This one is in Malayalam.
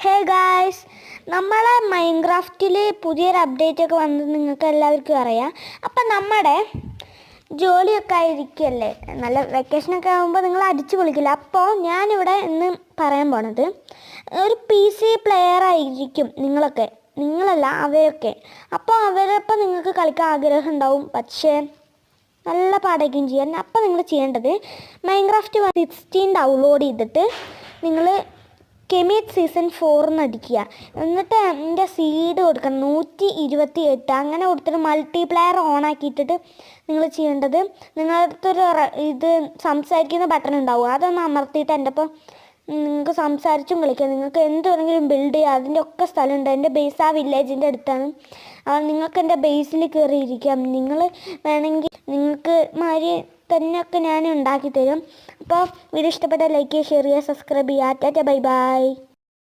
ഹേ ഗായ്സ്, നമ്മളെ മൈൻക്രാഫ്റ്റിൽ പുതിയൊരു അപ്ഡേറ്റ് ഒക്കെ വന്നത് നിങ്ങൾക്ക് എല്ലാവർക്കും അറിയാം. അപ്പം നമ്മുടെ ജോലിയൊക്കെ ആയിരിക്കുമല്ലേ, നല്ല വെക്കേഷനൊക്കെ ആകുമ്പോൾ നിങ്ങൾ അടിച്ചു പൊളിക്കില്ല. അപ്പോൾ ഞാനിവിടെ ഇന്ന് പറയാൻ പോണത് ഒരു PC പ്ലെയർ ആയിരിക്കും നിങ്ങളല്ല അവരൊക്കെ. അപ്പോൾ അവരൊപ്പം നിങ്ങൾക്ക് കളിക്കാൻ ആഗ്രഹം ഉണ്ടാവും, പക്ഷേ നല്ല പാടായിരിക്കും ചെയ്യാൻ. അപ്പോൾ നിങ്ങൾ ചെയ്യേണ്ടത് മൈൻക്രാഫ്റ്റ് 16 ഡൗൺലോഡ് ചെയ്തിട്ട് നിങ്ങൾ കെമിയറ്റ് സീസൺ 4 അടിക്കുക. എന്നിട്ട് എൻ്റെ സീഡ് കൊടുക്കണം 128 അങ്ങനെ കൊടുത്തിട്ട് മൾട്ടിപ്ലെയർ ഓൺ ആക്കിയിട്ടിട്ട് നിങ്ങൾ ചെയ്യേണ്ടത്, നിങ്ങളുടെ അടുത്തൊരു ഇത് സംസാരിക്കുന്ന ബട്ടൺ ഉണ്ടാവും, അതൊന്ന് അമർത്തിയിട്ട് എൻ്റെ ഒപ്പം നിങ്ങൾക്ക് സംസാരിച്ചും കളിക്കാം. നിങ്ങൾക്ക് എന്ത് വേണമെങ്കിലും ബിൽഡ് ചെയ്യുക, അതിൻ്റെ ഒക്കെ സ്ഥലമുണ്ട്. എൻ്റെ ബേസ് ആ വില്ലേജിൻ്റെ അടുത്താണ്. നിങ്ങൾക്ക് എൻ്റെ ബേസിൽ കയറിയിരിക്കാം. നിങ്ങൾ വേണമെങ്കിൽ നിങ്ങൾക്ക് മാതിരി തന്നെയൊക്കെ ഞാൻ ഉണ്ടാക്കി തരും. അപ്പോൾ വീഡിയോ ഇഷ്ടപ്പെട്ട ലൈക്ക് ചെയ്യുക, ഷെയർ ചെയ്യുക, സബ്സ്ക്രൈബ് ചെയ്യുക. Tata bye bye.